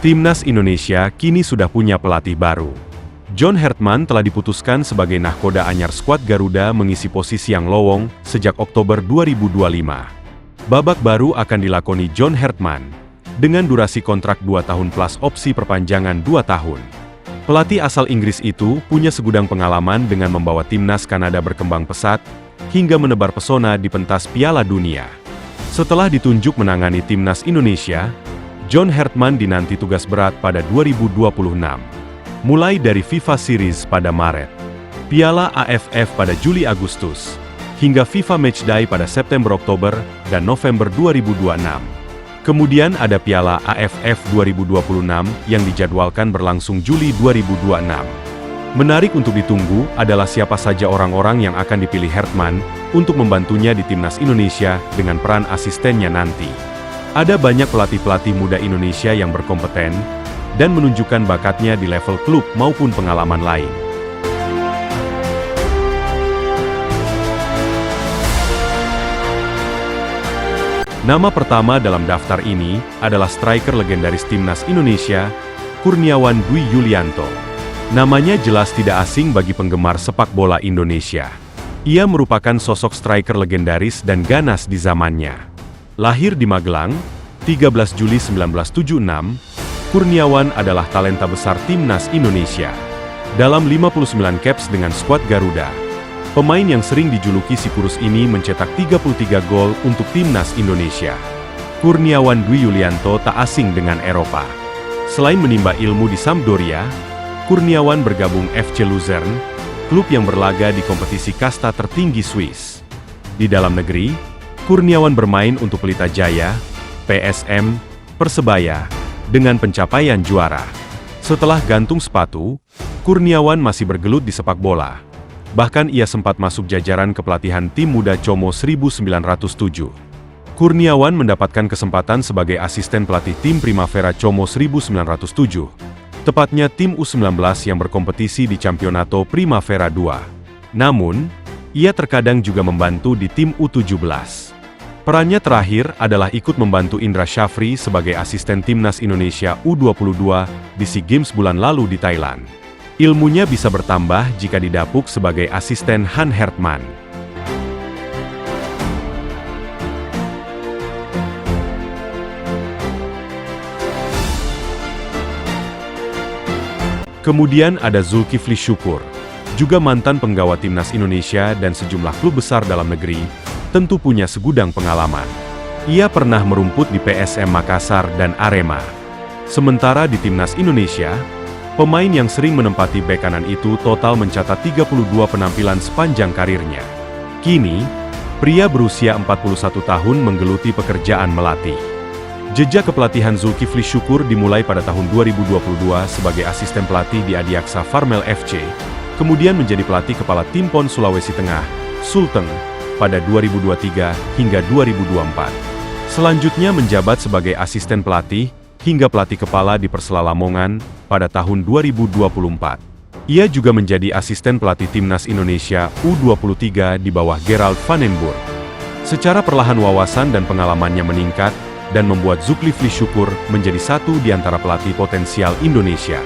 Timnas Indonesia kini sudah punya pelatih baru. John Hartman telah diputuskan sebagai nahkoda anyar skuad Garuda mengisi posisi yang lowong sejak Oktober 2025. Babak baru akan dilakoni John Hartman, dengan durasi kontrak 2 tahun plus opsi perpanjangan 2 tahun. Pelatih asal Inggris itu punya segudang pengalaman dengan membawa timnas Kanada berkembang pesat, hingga menebar pesona di pentas Piala Dunia. Setelah ditunjuk menangani timnas Indonesia, John Hartman dinanti tugas berat pada 2026. Mulai dari FIFA Series pada Maret, Piala AFF pada Juli-Agustus, hingga FIFA Matchday pada September-Oktober dan November 2026. Kemudian ada Piala AFF 2026 yang dijadwalkan berlangsung Juli 2026. Menarik untuk ditunggu adalah siapa saja orang-orang yang akan dipilih Hartman untuk membantunya di timnas Indonesia dengan peran asistennya nanti. Ada banyak pelatih-pelatih muda Indonesia yang berkompeten dan menunjukkan bakatnya di level klub maupun pengalaman lain. Nama pertama dalam daftar ini adalah striker legendaris timnas Indonesia, Kurniawan Dwi Yulianto. Namanya jelas tidak asing bagi penggemar sepak bola Indonesia. Ia merupakan sosok striker legendaris dan ganas di zamannya. Lahir di Magelang, 13 Juli 1976, Kurniawan adalah talenta besar timnas Indonesia. Dalam 59 caps dengan skuad Garuda, pemain yang sering dijuluki si kurus ini mencetak 33 gol untuk timnas Indonesia. Kurniawan Dwi Yulianto tak asing dengan Eropa. Selain menimba ilmu di Sampdoria, Kurniawan bergabung FC Luzern, klub yang berlaga di kompetisi kasta tertinggi Swiss. Di dalam negeri, Kurniawan bermain untuk Pelita Jaya, PSM, Persebaya, dengan pencapaian juara. Setelah gantung sepatu, Kurniawan masih bergelut di sepak bola. Bahkan ia sempat masuk jajaran kepelatihan tim muda Como 1907. Kurniawan mendapatkan kesempatan sebagai asisten pelatih tim Primavera Como 1907. Tepatnya tim U19 yang berkompetisi di Campeonato Primavera 2. Namun, ia terkadang juga membantu di tim U17. Perannya terakhir adalah ikut membantu Indra Syafri sebagai asisten timnas Indonesia U22 di SEA Games bulan lalu di Thailand. Ilmunya bisa bertambah jika didapuk sebagai asisten Han Hartman. Kemudian ada Zulkifli Syukur, juga mantan penggawa timnas Indonesia dan sejumlah klub besar dalam negeri, tentu punya segudang pengalaman. Ia pernah merumput di PSM Makassar dan Arema. Sementara di timnas Indonesia, pemain yang sering menempati bek kanan itu total mencatat 32 penampilan sepanjang karirnya. Kini, pria berusia 41 tahun menggeluti pekerjaan melatih. Jejak kepelatihan Zulkifli Syukur dimulai pada tahun 2022 sebagai asisten pelatih di Adiaksa Farmel FC, kemudian menjadi pelatih kepala tim PON Sulawesi Tengah, Sulteng, pada 2023 hingga 2024. Selanjutnya menjabat sebagai asisten pelatih, hingga pelatih kepala di Persela Lamongan pada tahun 2024. Ia juga menjadi asisten pelatih timnas Indonesia U23 di bawah Gerald Van den Burg. Secara perlahan wawasan dan pengalamannya meningkat, dan membuat Zulkifli Syukur menjadi satu di antara pelatih potensial Indonesia.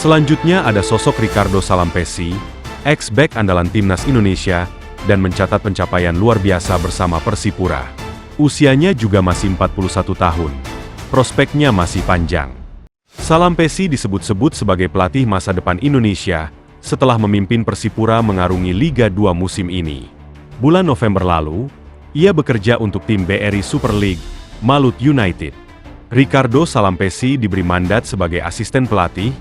Selanjutnya ada sosok Ricardo Salampessy, ex-back andalan timnas Indonesia, dan mencatat pencapaian luar biasa bersama Persipura. Usianya juga masih 41 tahun. Prospeknya masih panjang. Salampessy disebut-sebut sebagai pelatih masa depan Indonesia, setelah memimpin Persipura mengarungi Liga 2 musim ini. Bulan November lalu, ia bekerja untuk tim BRI Super League, Malut United. Ricardo Salampessy diberi mandat sebagai asisten pelatih,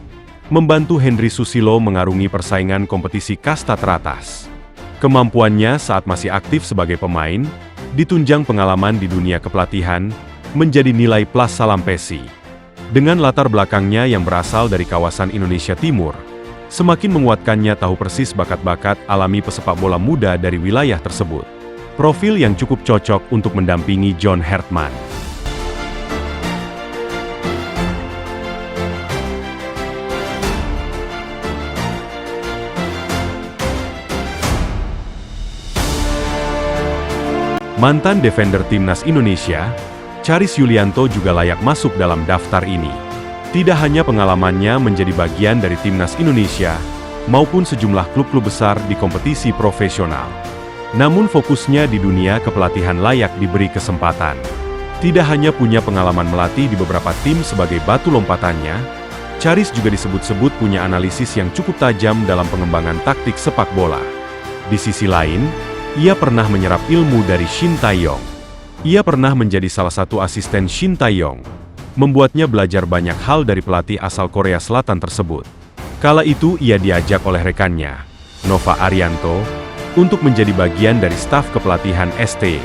membantu Henry Susilo mengarungi persaingan kompetisi kasta teratas. Kemampuannya saat masih aktif sebagai pemain, ditunjang pengalaman di dunia kepelatihan, menjadi nilai plus Salampessy. Dengan latar belakangnya yang berasal dari kawasan Indonesia Timur, semakin menguatkannya tahu persis bakat-bakat alami pesepak bola muda dari wilayah tersebut. Profil yang cukup cocok untuk mendampingi John Hartman. Mantan defender timnas Indonesia, Charis Yulianto juga layak masuk dalam daftar ini. Tidak hanya pengalamannya menjadi bagian dari timnas Indonesia, maupun sejumlah klub-klub besar di kompetisi profesional. Namun fokusnya di dunia kepelatihan layak diberi kesempatan. Tidak hanya punya pengalaman melatih di beberapa tim sebagai batu lompatannya, Charis juga disebut-sebut punya analisis yang cukup tajam dalam pengembangan taktik sepak bola. Di sisi lain, ia pernah menyerap ilmu dari Shin Tae-yong. Ia pernah menjadi salah satu asisten Shin Tae-yong, membuatnya belajar banyak hal dari pelatih asal Korea Selatan tersebut. Kala itu ia diajak oleh rekannya, Nova Arianto, untuk menjadi bagian dari staf kepelatihan ST.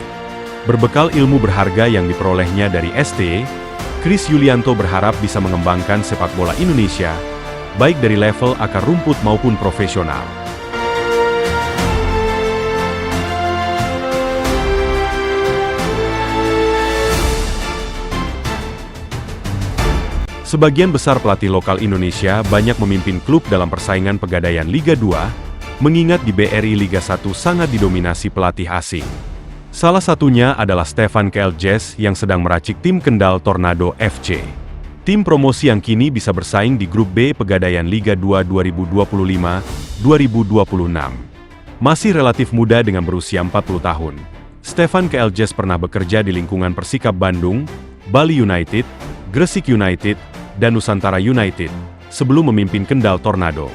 Berbekal ilmu berharga yang diperolehnya dari ST, Charis Yulianto berharap bisa mengembangkan sepak bola Indonesia, baik dari level akar rumput maupun profesional. Sebagian besar pelatih lokal Indonesia banyak memimpin klub dalam persaingan Pegadaian Liga 2, mengingat di BRI Liga 1 sangat didominasi pelatih asing. Salah satunya adalah Stefan Keeljes yang sedang meracik tim Kendal Tornado FC. Tim promosi yang kini bisa bersaing di grup B Pegadaian Liga 2 2025-2026. Masih relatif muda dengan berusia 40 tahun, Stefan Keeljes pernah bekerja di lingkungan Persikap Bandung, Bali United, Gresik United, dan Nusantara United, sebelum memimpin Kendal Tornado.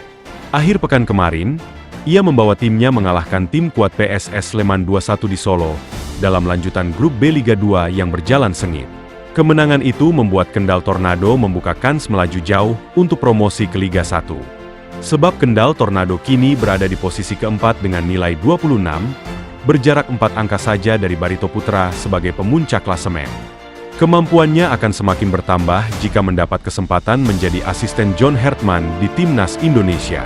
Akhir pekan kemarin, ia membawa timnya mengalahkan tim kuat PSS Sleman 2-1 di Solo, dalam lanjutan grup B Liga 2 yang berjalan sengit. Kemenangan itu membuat Kendal Tornado membuka kans melaju jauh untuk promosi ke Liga 1. Sebab Kendal Tornado kini berada di posisi keempat dengan nilai 26, berjarak 4 angka saja dari Barito Putra sebagai pemuncak klasemen. Kemampuannya akan semakin bertambah jika mendapat kesempatan menjadi asisten John Hertman di Timnas Indonesia.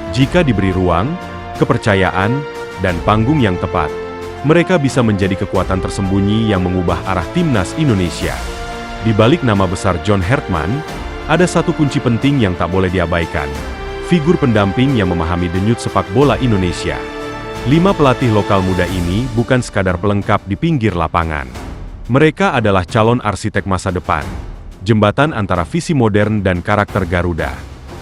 Jika diberi ruang, kepercayaan, dan panggung yang tepat, mereka bisa menjadi kekuatan tersembunyi yang mengubah arah Timnas Indonesia. Di balik nama besar John Hertman, ada satu kunci penting yang tak boleh diabaikan. Figur pendamping yang memahami denyut sepak bola Indonesia. 5 pelatih lokal muda ini bukan sekadar pelengkap di pinggir lapangan. Mereka adalah calon arsitek masa depan. Jembatan antara visi modern dan karakter Garuda.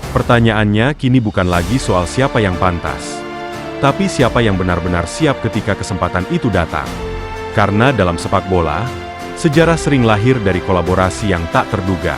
Pertanyaannya kini bukan lagi soal siapa yang pantas, tapi siapa yang benar-benar siap ketika kesempatan itu datang. Karena dalam sepak bola, sejarah sering lahir dari kolaborasi yang tak terduga.